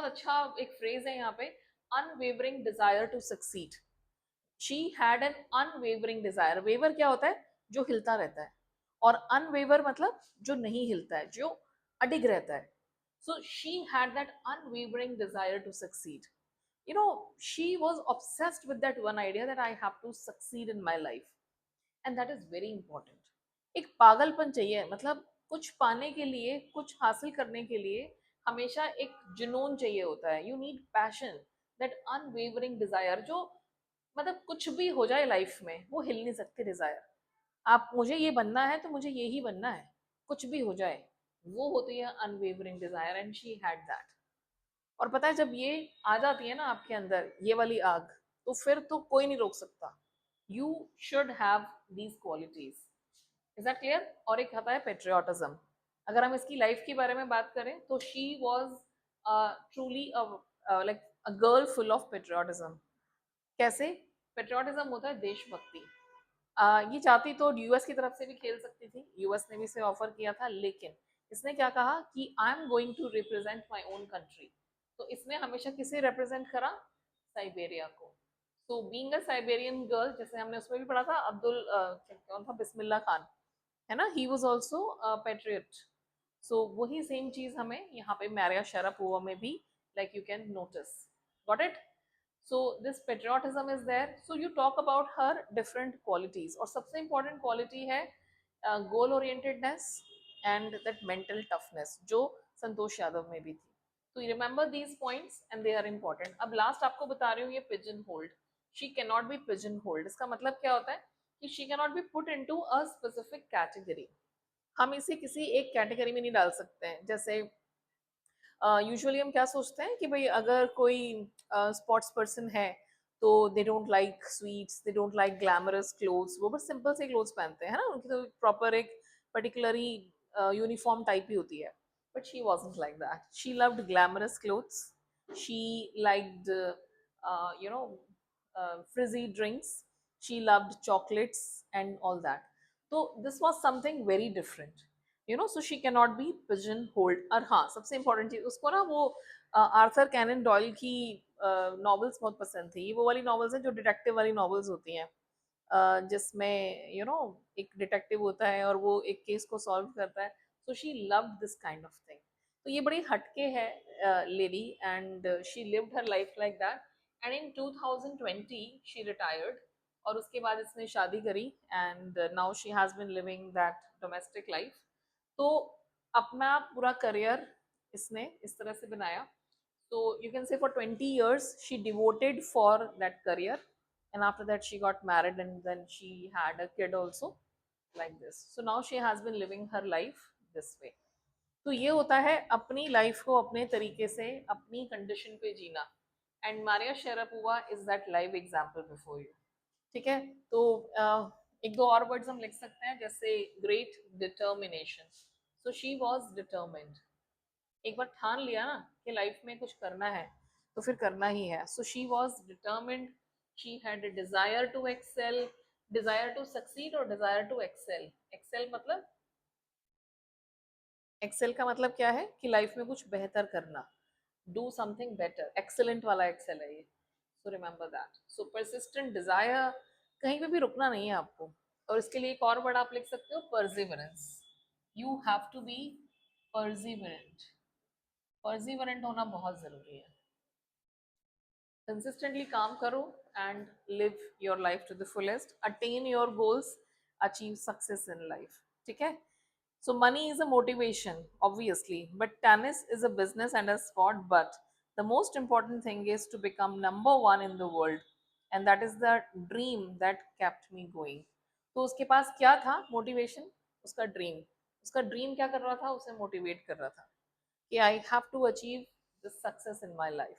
अच्छा एक फ्रेज है यहाँ पे, unwavering desire to succeed. She had an unwavering desire. Waver क्या होता है? जो हिलता रहता है, और अनवेवर मतलब जो नहीं हिलता है, जो अडिग रहता है। So she had that unwavering desire to succeed. you know she was obsessed with that one idea that I have to succeed in my life, and that is very important। एक पागलपन चाहिए, मतलब कुछ पाने के लिए, कुछ हासिल करने के लिए हमेशा एक जुनून चाहिए होता है। You need passion, that unwavering desire, जो मतलब कुछ भी हो जाए लाइफ में वो हिल नहीं सकती डिजायर। आप, मुझे ये बनना है तो मुझे ये ही बनना है, कुछ भी हो जाए, वो होती है unwavering desire, and she had that. और पता है जब ये आ जाती है ना आपके अंदर, ये वाली आग, तो फिर तो कोई नहीं रोक सकता। You should have these qualities. Is that clear? और एक आता है पेट्रियोटिज्म। अगर हम इसकी लाइफ के बारे में बात करें तो she was truly like a girl full of patriotism. कैसे? पेट्रियोटिज्म होता है देशभक्ति। ये चाहती तो यूएस की तरफ से भी खेल सकती थी, यूएस ने भी इसे ऑफर किया था, लेकिन इसने क्या कहा कि I am going to represent my own country. तो इसने हमेशा किसे रिप्रेजेंट करा? साइबेरिया को। तो बीइंग अ साइबेरियन गर्ल, जैसे हमने उसमें भी पढ़ा था, कौन था, बिस्मिल्लाह खान, है ना, ही वॉज ऑल्सो पेट्रियट। सो वही सेम चीज हमें यहाँ पे मारिया शरापोवा में भी, like you can notice. Got it? so this patriotism is there, so you talk about her different qualities, और सबसे important quality है goal orientedness and that mental toughness, जो संतोष यादव में भी थी। तो you remember these points and they are important। अब last आपको बता रही हूँ ये pigeon hold। she cannot be pigeon hold, इसका मतलब क्या होता है कि she cannot be put into a specific category। हम इसे किसी एक कैटेगरी में नहीं डाल सकते हैं। जैसे यूजुअली हम क्या सोचते हैं कि भाई अगर कोई स्पोर्ट्स पर्सन है तो they don't like sweets, they don't like glamorous clothes, वो बस सिंपल से क्लोथ्स पहनते हैं, है ना, उनकी तो प्रॉपर एक पर्टिकुलरली यूनिफॉर्म टाइप ही होती है। But she wasn't like that, she loved glamorous clothes, she liked you know frizzy drinks, she loved chocolates and all that। तो this was something very different, you know, so she can not be pigeon hold. और हाँ, सबसे important चीज, उसको ना वो Arthur cannon dial की novels बहुत पसंद थी। ये वो वाली नॉवेल्स हैं जो डिटेक्टिव वाली नॉवेल्स होती हैं, जिसमें यू नो एक डिटेक्टिव होता है और वो एक केस को सॉल्व करता है। So she loved this kind of thing. तो ये बड़ी हटके है lady, and she lived her life like that. And in 2020 she retired, और उसके बाद इसने शादी करी, and now she has been living that domestic life. तो अपना पूरा करियर इसने इस तरह से बनाया। so you can say for 20 years she devoted for that career, and after that she got married and then she had a kid also, like this। so now she has been living her life this way। तो ये होता है अपनी life को अपने तरीके से अपनी कंडीशन पे जीना, and Maria Sharapova is that live example before you. ठीक है? तो एक दो और वर्ड्स हम लिख सकते हैं, जैसे great determination. So she was determined. एक बार ठान लिया ना कि लाइफ में कुछ करना है तो फिर करना ही है। So she was determined, she had a desire to excel, desire to succeed और डिजायर टू एक्सेल। एक्सेल मतलब, एक्सेल का मतलब क्या है कि लाइफ में कुछ बेहतर करना, डू समथिंग बेटर, एक्सेलेंट वाला एक्सेल है ये। So remember that. So persistent desire, कहीं पे भी रुकना नहीं है आपको। और इसके लिए एक और वर्ड आप लिख सकते हो, perseverance. You have to be perseverant. Perseverant होना बहुत जरूरी है। कंसिस्टेंटली काम करो and live your life to the fullest, attain your goals, achieve success in life. ठीक है? So money is a motivation, obviously, but tennis is a business and a sport. But the most important thing is to become number one in the world, and that is the dream that kept me going। तो उसके पास क्या था? Motivation, उसका dream. उसका dream क्या कर रहा था? उसे मोटिवेट कर रहा था कि I have to achieve this success in my life.